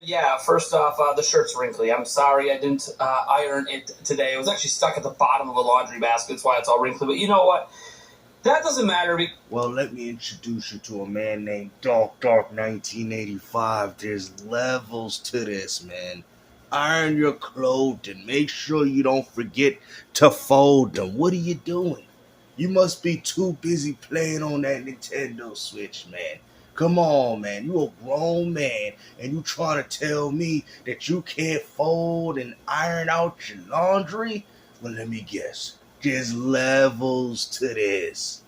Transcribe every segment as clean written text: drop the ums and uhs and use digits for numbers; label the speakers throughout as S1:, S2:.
S1: Yeah, first off, the shirt's wrinkly. I'm sorry I didn't iron it today. It was actually stuck at the bottom of a laundry basket. That's why it's all wrinkly. But you know what? That doesn't matter.
S2: Well, let me introduce you to a man named Dark 1985. There's levels to this, man. Iron your clothing. Make sure you don't forget to fold them. What are you doing? You must be too busy playing on that Nintendo Switch, man. Come on, man. You a grown man, and you trying to tell me that you can't fold and iron out your laundry? Well, let me guess. There's levels to this.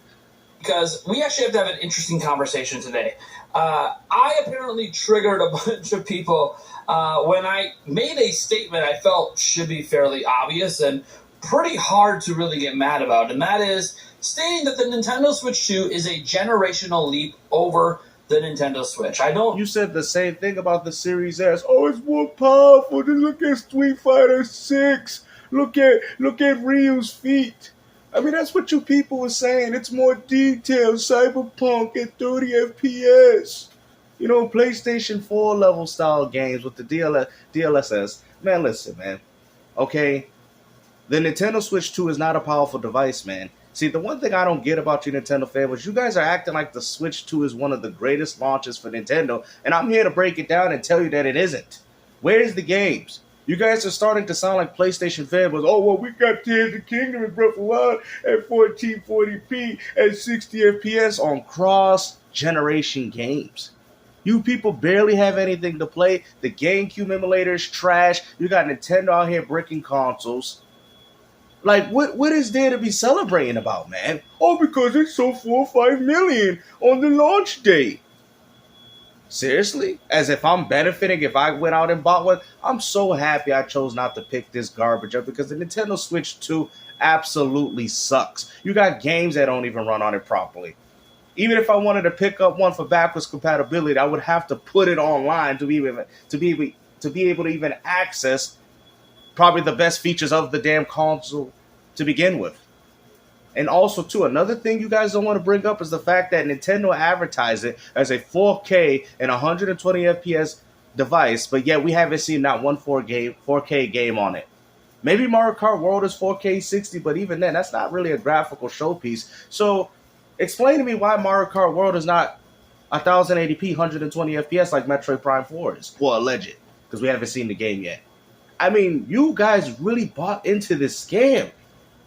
S1: Because we actually have to have an interesting conversation today. I apparently triggered a bunch of people when I made a statement I felt should be fairly obvious and pretty hard to really get mad about, and that is stating that the Nintendo Switch 2 is a generational leap over the Nintendo Switch. I don't.
S2: You said the same thing about the Series S. Oh, it's more powerful. Just look at Street Fighter 6. Look at Ryu's feet. I mean, that's what you people were saying. It's more detailed. Cyberpunk at 30 FPS. You know, PlayStation 4 level style games with the DLSS. Man, listen, man. Okay, the Nintendo Switch 2 is not a powerful device, man. See, the one thing I don't get about you Nintendo fans, you guys are acting like the Switch 2 is one of the greatest launches for Nintendo, and I'm here to break it down and tell you that it isn't. Where's the games? You guys are starting to sound like PlayStation fanboys. Oh, well, we got Tears of the Kingdom and Breath of the Wild at 1440p at 60 FPS on cross-generation games. You people barely have anything to play. The GameCube emulator is trash. You got Nintendo out here bricking consoles. Like, what is there to be celebrating about, man? Oh, because it sold 4 or 5 million on the launch date. Seriously? As if I'm benefiting if I went out and bought one? I'm so happy I chose not to pick this garbage up because the Nintendo Switch 2 absolutely sucks. You got games that don't even run on it properly. Even if I wanted to pick up one for backwards compatibility, I would have to put it online to be able to even access probably the best features of the damn console to begin with. And also, too, another thing you guys don't want to bring up is the fact that Nintendo advertised it as a 4K and 120 FPS device, but yet we haven't seen not one 4K game on it. Maybe Mario Kart World is 4K 60, but even then, that's not really a graphical showpiece. So, explain to me why Mario Kart World is not 1080p 120 FPS like Metroid Prime 4 is. Well, alleged, because we haven't seen the game yet. I mean, you guys really bought into this scam.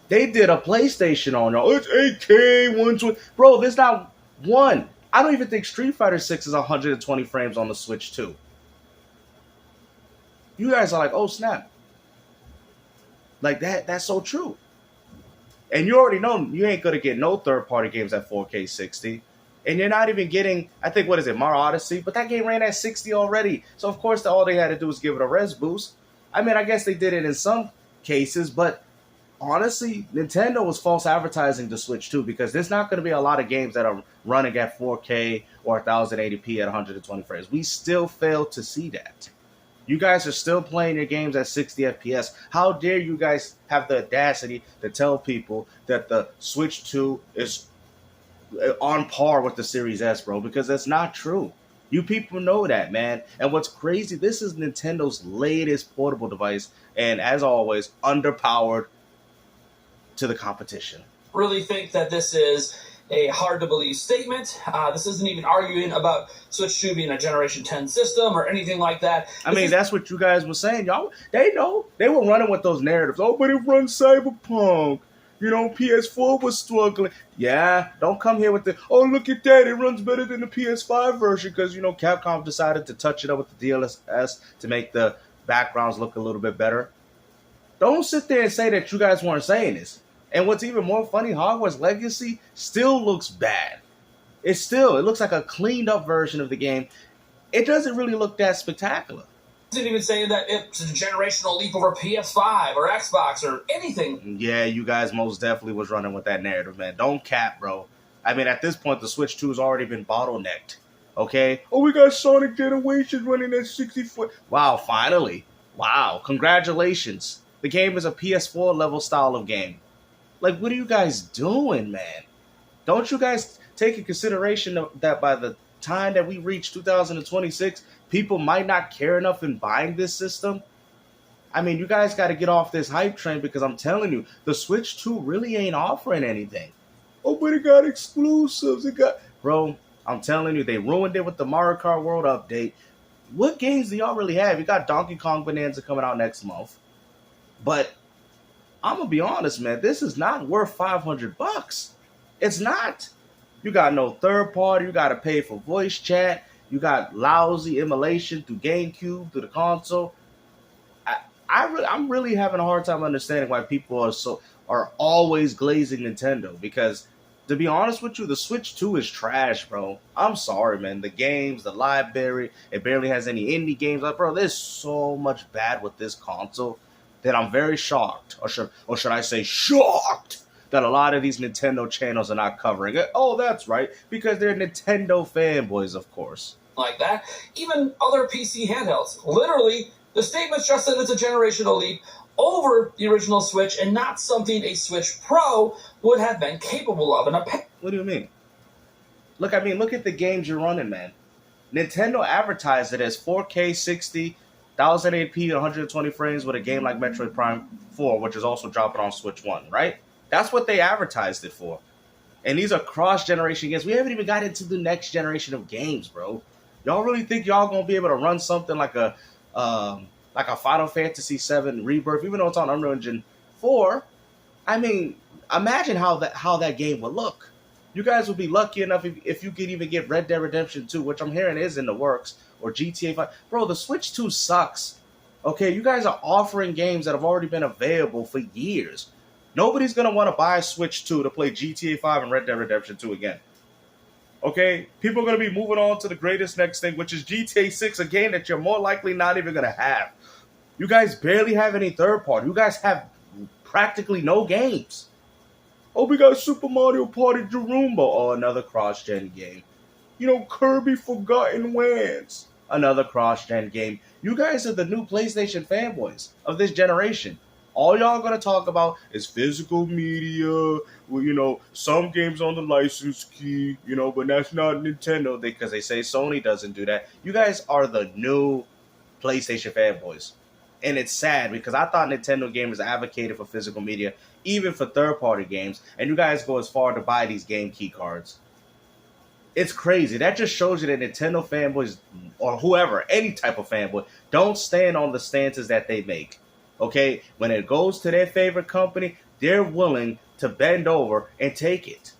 S2: They did a PlayStation on y'all. It's 8K, 120. Bro, there's not one. I don't even think Street Fighter 6 is 120 frames on the Switch 2. You guys are like, oh, snap. Like, that's so true. And you already know you ain't going to get no third-party games at 4K 60. And you're not even getting, I think, what is it, Mario Odyssey? But that game ran at 60 already. So, of course, all they had to do was give it a res boost. I mean, I guess they did it in some cases, but honestly, Nintendo was false advertising the Switch too, because there's not going to be a lot of games that are running at 4K or 1080p at 120 frames. We still fail to see that. You guys are still playing your games at 60 FPS. How dare you guys have the audacity to tell people that the Switch 2 is on par with the Series S, bro, because that's not true. You people know that, man. And what's crazy, this is Nintendo's latest portable device, and as always, underpowered to the competition.
S1: Really think that this is a hard to believe statement. This isn't even arguing about Switch 2 being a Generation 10 system or anything like that.
S2: I mean, that's what you guys were saying. Y'all, they know. They were running with those narratives. Oh, but it runs Cyberpunk. You know, PS4 was struggling. Yeah, don't come here with the, oh, look at that. It runs better than the PS5 version because, you know, Capcom decided to touch it up with the DLSS to make the backgrounds look a little bit better. Don't sit there and say that you guys weren't saying this. And what's even more funny, Hogwarts Legacy still looks bad. It looks like a cleaned up version of the game. It doesn't really look that spectacular.
S1: Isn't even saying that it's a generational leap over PS5 or Xbox or anything.
S2: Yeah, you guys most definitely was running with that narrative, man. Don't cap, bro. I mean, at this point, the Switch 2 has already been bottlenecked. Okay? Oh, we got Sonic Generations running at 60 foot. Wow, finally. Wow, congratulations. The game is a PS4 level style of game. Like, what are you guys doing, man? Don't you guys take in consideration that by the time that we reach 2026, people might not care enough in buying this system. I mean, you guys got to get off this hype train because I'm telling you, the Switch 2 really ain't offering anything. Oh, but it got exclusives. Bro, I'm telling you, they ruined it with the Mario Kart World update. What games do y'all really have? You got Donkey Kong Bonanza coming out next month. But I'm going to be honest, man, this is not worth $500. It's not. You got no third party. You got to pay for voice chat. You got lousy emulation through GameCube, through the console. I'm really having a hard time understanding why people are always glazing Nintendo, because to be honest with you, the Switch 2 is trash, bro. I'm sorry, man. The games, the library, it barely has any indie games. Like, bro, there's so much bad with this console that I'm very shocked, or should I say shocked, that a lot of these Nintendo channels are not covering it. Oh, that's right, because they're Nintendo fanboys, of course.
S1: Like that. Even other PC handhelds. Literally, the statement's just that it's a generational leap over the original Switch and not something a Switch Pro would have been capable of.
S2: What do you mean? Look at the games you're running, man. Nintendo advertised it as 4K 60, 1080p, 120 frames with a game like Metroid Prime 4, which is also dropping on Switch 1, right? That's what they advertised it for. And these are cross-generation games. We haven't even got into the next generation of games, bro. Y'all really think y'all gonna be able to run something like a Final Fantasy VII Rebirth, even though it's on Unreal Engine 4? I mean, imagine how that game would look. You guys would be lucky enough if you could even get Red Dead Redemption 2, which I'm hearing is in the works, or GTA 5. Bro, the Switch 2 sucks. Okay, you guys are offering games that have already been available for years. Nobody's going to want to buy a Switch 2 to play GTA 5 and Red Dead Redemption 2 again. Okay, people are going to be moving on to the greatest next thing, which is GTA 6, a game that you're more likely not even going to have. You guys barely have any third party. You guys have practically no games. Oh, we got Super Mario Party Roomba. Oh, another cross-gen game. You know, Kirby Forgotten Lands. Another cross-gen game. You guys are the new PlayStation fanboys of this generation. All y'all going to talk about is physical media, well, you know, some games on the license key, you know, but that's not Nintendo because they say Sony doesn't do that. You guys are the new PlayStation fanboys. And it's sad because I thought Nintendo gamers advocated for physical media, even for third-party games, and you guys go as far to buy these game key cards. It's crazy. That just shows you that Nintendo fanboys, or whoever, any type of fanboy, don't stand on the stances that they make. Okay, when it goes to their favorite company, they're willing to bend over and take it.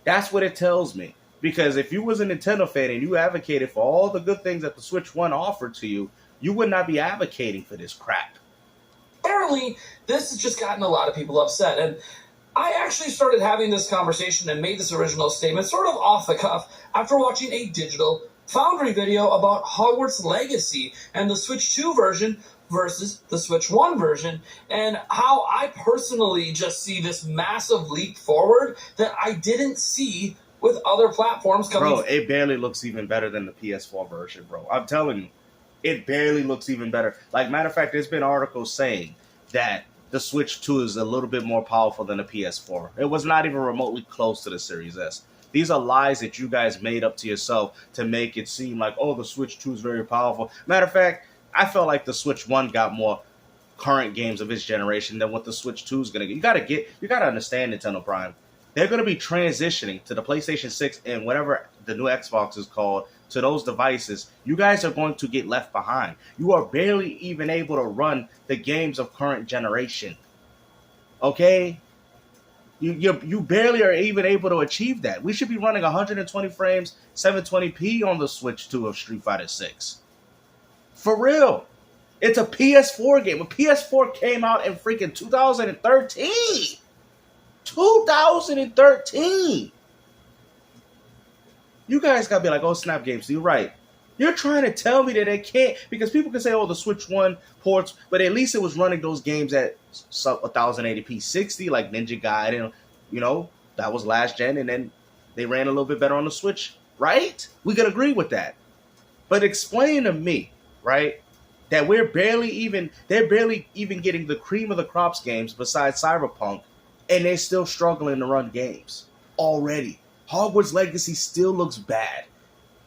S2: That's what it tells me. Because if you was a Nintendo fan and you advocated for all the good things that the Switch 1 offered to you, you would not be advocating for this crap.
S1: Apparently, this has just gotten a lot of people upset. And I actually started having this conversation and made this original statement sort of off the cuff after watching a Digital Foundry video about Hogwarts Legacy and the Switch 2 version versus the Switch 1 version, and how I personally just see this massive leap forward that I didn't see with other platforms coming.
S2: Bro, it barely looks even better than the PS4 version, bro. I'm telling you, it barely looks even better. Like, matter of fact, there's been articles saying that the Switch 2 is a little bit more powerful than the PS4. It was not even remotely close to the Series S. These are lies that you guys made up to yourself to make it seem like, oh, the Switch 2 is very powerful. Matter of fact, I felt like the Switch 1 got more current games of its generation than what the Switch 2 is going to get. You got to understand Nintendo Prime. They're going to be transitioning to the PlayStation 6 and whatever the new Xbox is called, to those devices. You guys are going to get left behind. You are barely even able to run the games of current generation. Okay? You barely are even able to achieve that. We should be running 120 frames, 720p on the Switch 2 of Street Fighter 6. For real. It's a PS4 game. When PS4 came out in freaking 2013. 2013. You guys gotta be like, oh, Snap Games, you're right. You're trying to tell me that they can't, because people can say, oh, the Switch 1 ports, but at least it was running those games at 1080p 60, like Ninja Gaiden, you know, that was last gen, and then they ran a little bit better on the Switch, right? We can agree with that. But explain to me, right, that they're barely even getting the cream of the crops games besides Cyberpunk, and they're still struggling to run games already. Hogwarts Legacy still looks bad.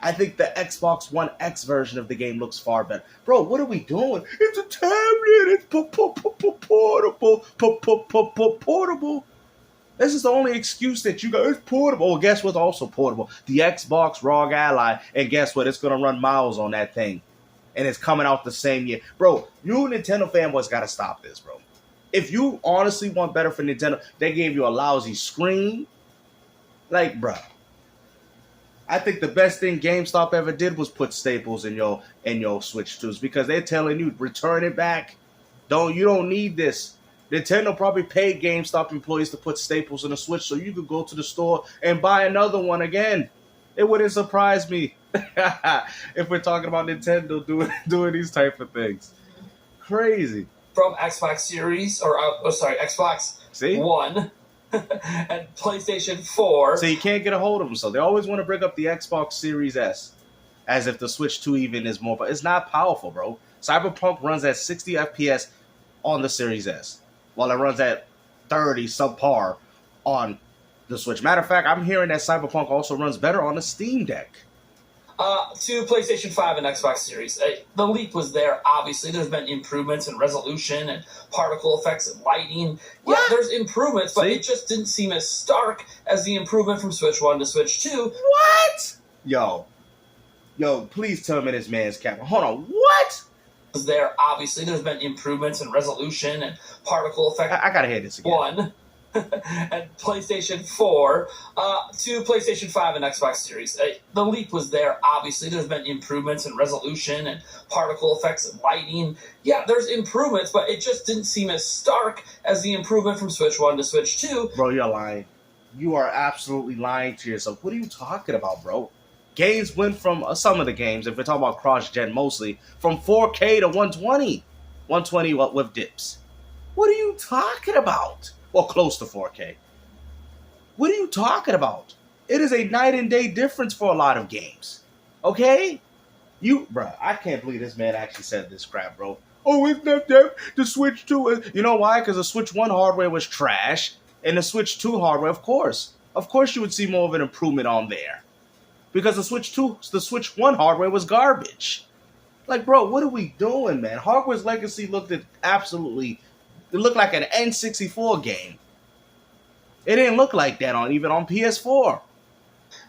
S2: I think the Xbox One X version of the game looks far better. Bro, what are we doing? It's a tablet. It's portable. Portable. This is the only excuse that you got. It's portable. Well, guess what's also portable? The Xbox ROG Ally. And guess what? It's going to run miles on that thing. And it's coming out the same year. Bro, you Nintendo fanboys got to stop this, bro. If you honestly want better for Nintendo, they gave you a lousy screen. Like, bro. I think the best thing GameStop ever did was put staples in your Switch 2s because they're telling you return it back. You don't need this. Nintendo probably paid GameStop employees to put staples in the Switch so you could go to the store and buy another one again. It wouldn't surprise me if we're talking about Nintendo doing these type of things. Crazy.
S1: From Xbox Series, Xbox One and PlayStation 4.
S2: So you can't get a hold of them. So they always want to bring up the Xbox Series S as if the Switch 2 even is more. But it's not powerful, bro. Cyberpunk runs at 60 FPS on the Series S, while it runs at 30 subpar on the Switch. Matter of fact, I'm hearing that Cyberpunk also runs better on the Steam Deck.
S1: To PlayStation 5 and Xbox Series. The leap was there, obviously. There's been improvements in resolution and particle effects and lighting.
S2: What?
S1: Yeah, there's improvements, but it just didn't seem as stark as the improvement from Switch 1 to Switch 2.
S2: What? Yo, please tell me this man's cap. Hold on, what?
S1: Was there, obviously. There's been improvements in resolution and particle effects.
S2: I gotta hear this again.
S1: 1 and PlayStation 4 to PlayStation 5 and Xbox Series. The leap was there, obviously. There's been improvements in resolution and particle effects and lighting. Yeah, there's improvements, but it just didn't seem as stark as the improvement from Switch 1 to Switch 2.
S2: Bro, you're lying. You are absolutely lying to yourself. What are you talking about, bro? Games went from, some of the games, if we're talking about cross-gen mostly, from 4K to 120. 120 with dips. What are you talking about? Well, close to 4K. What are you talking about? It is a night and day difference for a lot of games. Okay? Bruh, I can't believe this man actually said this crap, bro. Oh, isn't that the Switch 2? You know why? Because the Switch 1 hardware was trash, and the Switch 2 hardware, of course you would see more of an improvement on there. Because the Switch 1 hardware was garbage. Like, bro, what are we doing, man? Hardware's legacy it looked like an N64 game. It didn't look like that even on PS4.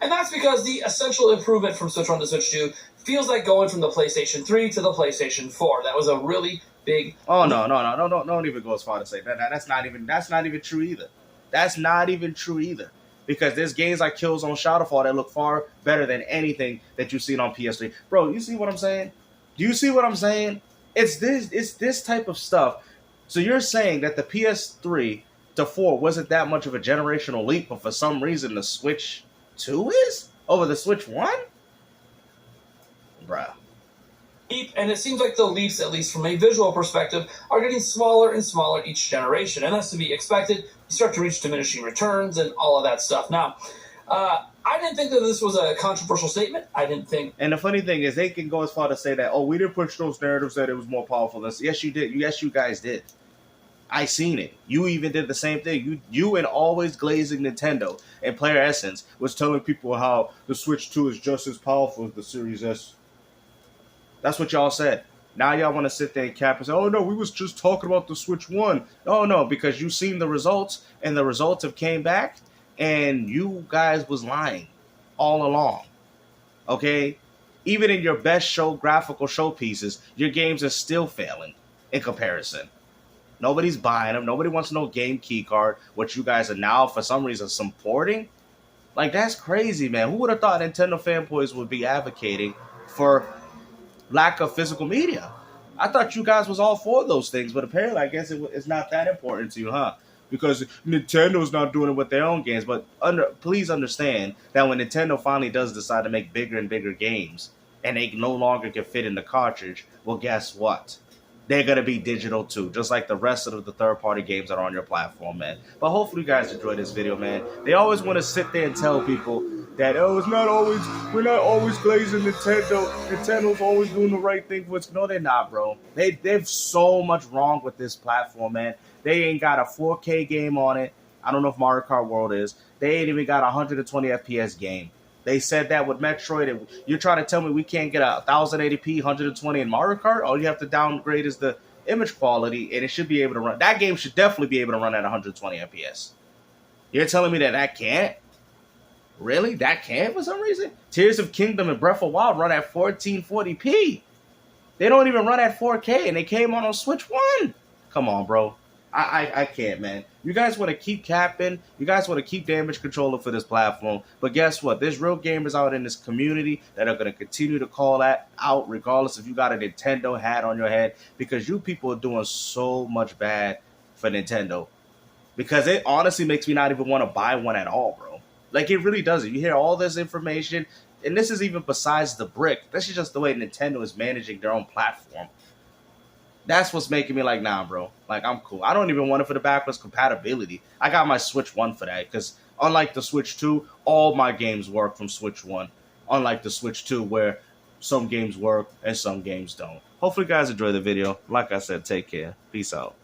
S1: And that's because the essential improvement from Switch 1 to Switch 2 feels like going from the PlayStation 3 to the PlayStation 4. That was a really big...
S2: Oh, no, don't even go as far to say that. That's not even true either. That's not even true either. Because there's games like Killzone Shadowfall that look far better than anything that you've seen on PS3. Bro, you see what I'm saying? Do you see what I'm saying? It's this type of stuff. So you're saying that the PS3 to 4 wasn't that much of a generational leap, but for some reason the Switch 2 is? Over the Switch 1? Bruh.
S1: And it seems like the leaps, at least from a visual perspective, are getting smaller and smaller each generation. And that's to be expected. You start to reach diminishing returns and all of that stuff. Now, I didn't think that this was a controversial statement. I didn't think... And
S2: the funny thing is, they can go as far to say that, we didn't push those narratives that it was more powerful than... Yes, you did. Yes, you guys did. I seen it. You even did the same thing. You and always glazing Nintendo and Player Essence was telling people how the Switch 2 is just as powerful as the Series S. That's what y'all said. Now y'all want to sit there and cap and say, oh no, we was just talking about the Switch 1. Oh no, because you seen the results and the results have came back and you guys was lying all along. Okay? Even in your best graphical showpieces, your games are still failing in comparison. Nobody's buying them. Nobody wants no game key card, which you guys are now, for some reason, supporting. Like, that's crazy, man. Who would have thought Nintendo fanboys would be advocating for lack of physical media? I thought you guys was all for those things, but apparently I guess it's not that important to you, huh? Because Nintendo's not doing it with their own games. But please understand that when Nintendo finally does decide to make bigger and bigger games, and they no longer can fit in the cartridge, well, guess what? They're going to be digital too, just like the rest of the third-party games that are on your platform, man. But hopefully you guys enjoyed this video, man. They always want to sit there and tell people that, we're not always glazing Nintendo. Nintendo's always doing the right thing for us. No, they're not, bro. They've so much wrong with this platform, man. They ain't got a 4K game on it. I don't know if Mario Kart World is. They ain't even got a 120 FPS game. They said that with Metroid. And you're trying to tell me we can't get a 1080p 120 in Mario Kart? All you have to downgrade is the image quality, and it should be able to run. That game should definitely be able to run at 120 FPS. You're telling me that can't? Really? That can't for some reason? Tears of Kingdom and Breath of Wild run at 1440p. They don't even run at 4K, and they came on Switch 1. Come on, bro. I can't, man. You guys want to keep capping. You guys want to keep damage controlling for this platform. But guess what? There's real gamers out in this community that are going to continue to call that out regardless if you got a Nintendo hat on your head, because you people are doing so much bad for Nintendo. Because it honestly makes me not even want to buy one at all, bro. Like, it really doesn't. You hear all this information, and this is even besides the brick. This is just the way Nintendo is managing their own platform. That's what's making me like, nah, bro. Like, I'm cool. I don't even want it for the backwards compatibility. I got my Switch 1 for that, because unlike the Switch 2, all my games work from Switch 1. Unlike the Switch 2, where some games work and some games don't. Hopefully, you guys enjoy the video. Like I said, take care. Peace out.